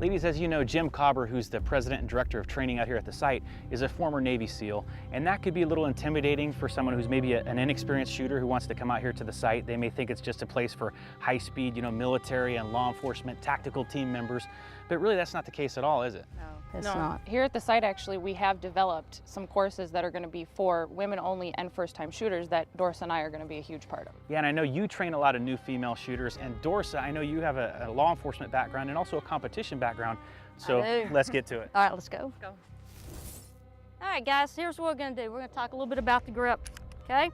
Ladies, as you know, Jim Cobber, who's the president and director of training out here at the site, is a former Navy SEAL, and that could be a little intimidating for someone who's maybe an inexperienced shooter who wants to come out here to the site. They may think it's just a place for high-speed, military and law enforcement, tactical team members, but really that's not the case at all, is it? No, It's no. not. Here at the site, actually, we have developed some courses that are going to be for women only and first-time shooters that Dorsa and I are going to be a huge part of. Yeah, and I know you train a lot of new female shooters, and Dorsa, I know you have a law enforcement background and also a competition background, so let's get to it. All right, let's go. Let's go. All right, guys, here's what we're gonna do. We're gonna talk a little bit about the grip, okay?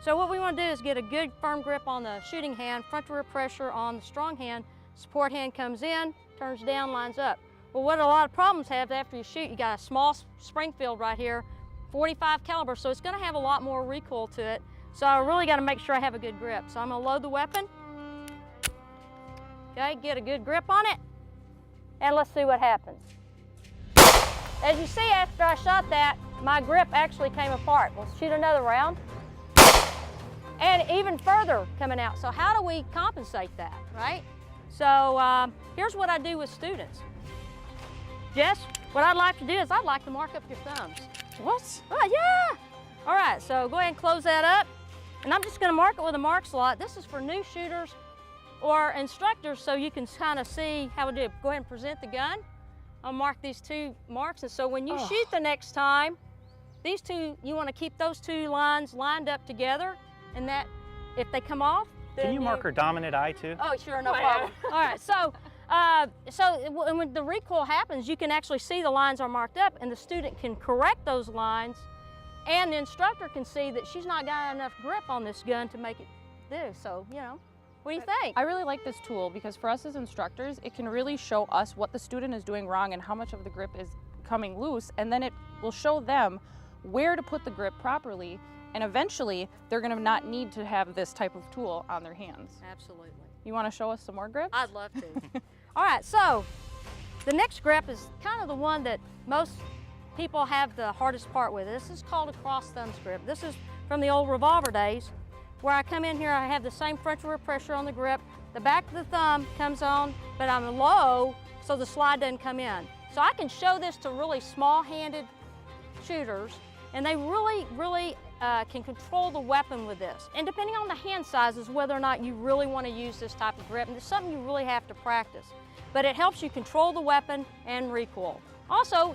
So what we wanna do is get a good firm grip on the shooting hand, front to rear pressure on the strong hand, support hand comes in, turns down, lines up. Well, what a lot of problems have after you shoot, you got a small Springfield right here, 45 caliber, so it's gonna have a lot more recoil to it. So I really gotta make sure I have a good grip. So I'm gonna load the weapon, okay, get a good grip on it, and let's see what happens. As you see, after I shot that, my grip actually came apart. We'll shoot another round. And even further coming out. So how do we compensate that, right? So here's what I do with students. Jess, what I'd like to do is I'd like to mark up your thumbs. What? Oh, yeah. All right, so go ahead and close that up. And I'm just gonna mark it with a mark slot. This is for new shooters or instructors so you can kind of see how we do it. Go ahead and present the gun. I'll mark these two marks, and so when you shoot the next time, these two, you want to keep those two lines lined up together, and that if they come off, then Can you mark her dominant eye too? Oh, sure, no problem. All right, so when the recoil happens, you can actually see the lines are marked up, and the student can correct those lines, and the instructor can see that she's not got enough grip on this gun to make it do. So, what do you think? I really like this tool because for us as instructors, it can really show us what the student is doing wrong and how much of the grip is coming loose, and then it will show them where to put the grip properly, and eventually they're going to not need to have this type of tool on their hands. Absolutely. You want to show us some more grips? I'd love to. All right, so the next grip is kind of the one that most people have the hardest part with. This is called a cross thumb grip. This is from the old revolver days, where I come in here, I have the same front to rear pressure on the grip. The back of the thumb comes on, but I'm low, so the slide doesn't come in. So I can show this to really small-handed shooters, and they really can control the weapon with this. And depending on the hand sizes, whether or not you really want to use this type of grip, and it's something you really have to practice. But it helps you control the weapon and recoil. Also,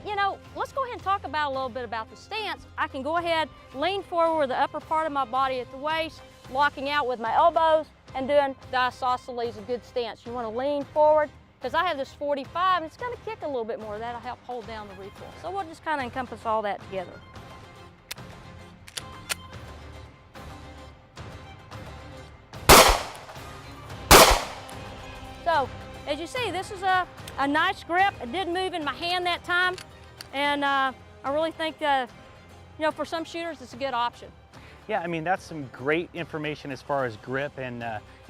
let's go ahead and talk about a little bit about the stance. I can go ahead, lean forward with the upper part of my body at the waist, locking out with my elbows, and doing the isosceles, a good stance. You want to lean forward, because I have this 45, and it's going to kick a little bit more. That'll help hold down the recoil. So we'll just kind of encompass all that together. So, as you see, this is a nice grip. It did move in my hand that time, and I really think, for some shooters, it's a good option. Yeah, I mean, that's some great information as far as grip and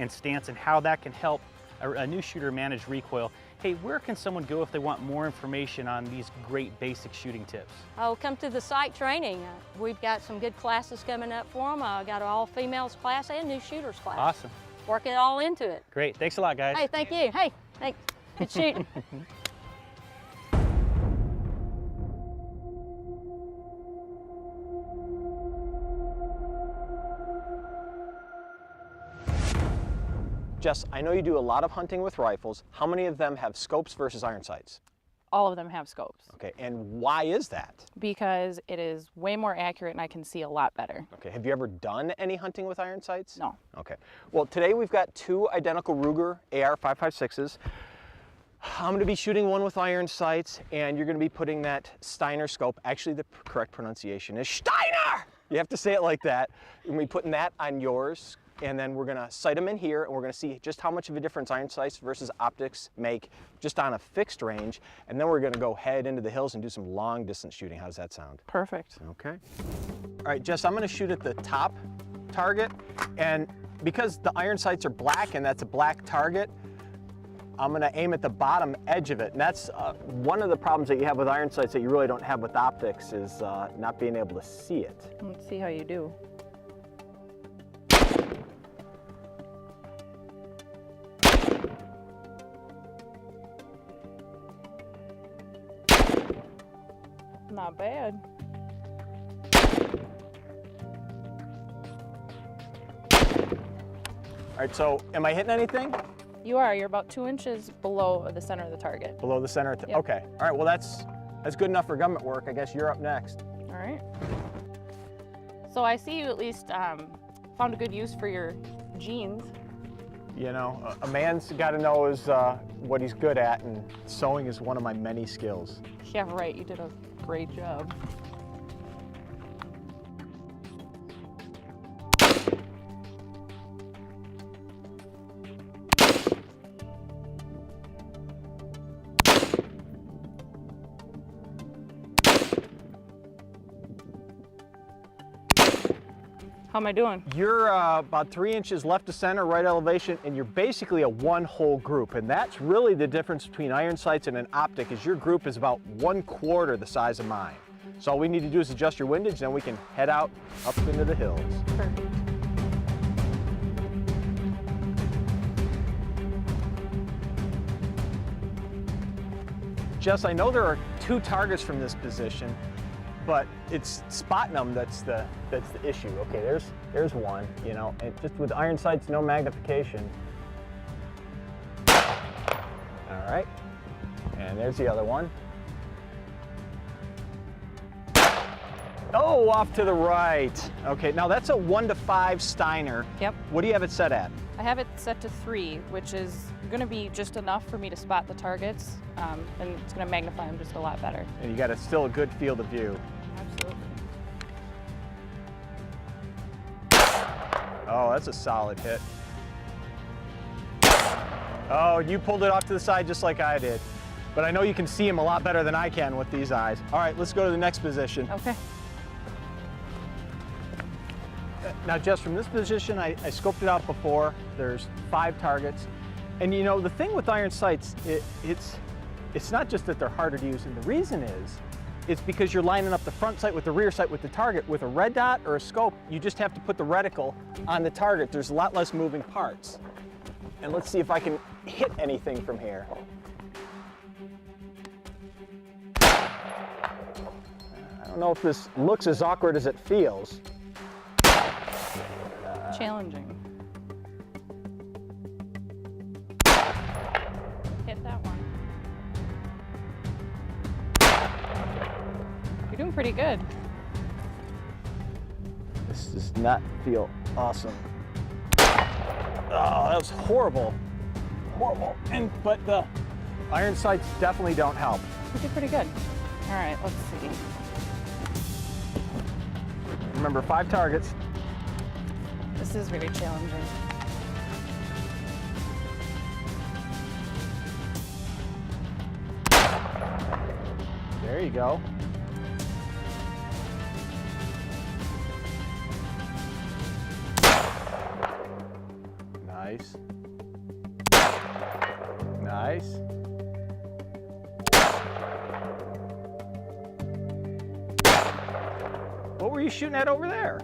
stance and how that can help a new shooter manage recoil. Hey, where can someone go if they want more information on these great basic shooting tips? Oh, come to the site training. We've got some good classes coming up for them. I've got an all-females class and new shooters class. Awesome. Work it all into it. Great. Thanks a lot, guys. Hey, thank you. Hey, thanks. Good shooting. Jess, I know you do a lot of hunting with rifles. How many of them have scopes versus iron sights? All of them have scopes Okay, and why is that? because it is way more accurate and I can see a lot better. Okay, have you ever done any hunting with iron sights? No. Okay, well today we've got two identical Ruger AR-556s. I'm going to be shooting one with iron sights, and you're going to be putting that Steiner scope. Actually, the correct pronunciation is Steiner! You have to say it like that. We're going to be putting that on yours, and then we're going to sight them in here, and we're going to see just how much of a difference iron sights versus optics make just on a fixed range, and then we're going to go head into the hills and do some long distance shooting. How does that sound? Perfect. Okay. All right, Jess, I'm going to shoot at the top target, and because the iron sights are black and that's a black target, I'm going to aim at the bottom edge of it. And that's one of the problems that you have with iron sights that you really don't have with optics is not being able to see it. Let's see how you do. not bad. All right, so am I hitting anything? You are. You're about 2 inches below the center of the target. Below the center? Yep. Okay. All right, well, that's good enough for government work. I guess you're up next. All right. So I see you at least found a good use for your jeans. You know, a man's got to know what he's good at, and sewing is one of my many skills. Yeah, right. You did a great job. How am I doing? You're about 3 inches left of center, right elevation, and you're basically a one-hole group. And that's really the difference between iron sights and an optic, is your group is about 1/4 the size of mine. So all we need to do is adjust your windage, then we can head out up into the hills. Perfect. Jess, I know there are 2 targets from this position, but it's spotting them that's the issue. Okay, there's one, you know, and just with iron sights, no magnification. All right, and there's the other one. Oh, off to the right. Okay, now that's a 1 to 5 Steiner. Yep. What do you have it set at? I have it set to 3, which is going to be just enough for me to spot the targets, and it's going to magnify them just a lot better. And you got still a good field of view. Absolutely. Oh, that's a solid hit. Oh, you pulled it off to the side just like I did. But I know you can see him a lot better than I can with these eyes. All right, let's go to the next position. Okay. Now, just from this position, I scoped it out before. There's 5 targets. And you know, the thing with iron sights, it's not just that they're harder to use, and the reason is, it's because you're lining up the front sight with the rear sight with the target. With a red dot or a scope, you just have to put the reticle on the target. There's a lot less moving parts. And let's see if I can hit anything from here. I don't know if this looks as awkward as it feels. Challenging. Hit that one. You're doing pretty good. This does not feel awesome. Oh, that was horrible. Horrible. But the iron sights definitely don't help. You did pretty good. All right, let's see. Remember, 5 targets. This is very challenging. There you go. Nice. Nice. What were you shooting at over there?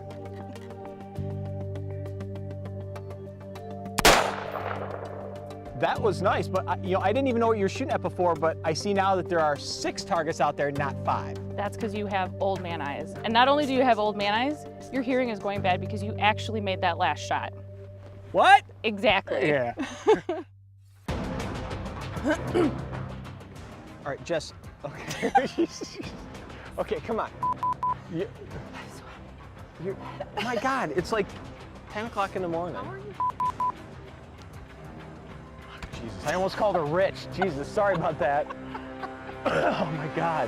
That was nice, but I didn't even know what you were shooting at before, but I see now that there are 6 targets out there, not 5. That's because you have old man eyes. And not only do you have old man eyes, your hearing is going bad because you actually made that last shot. What? Exactly. Yeah. All right, Jess. Okay. Okay, come on. My God, it's like 10 o'clock in the morning. Jesus, I almost called her rich. Jesus, sorry about that. Oh my God.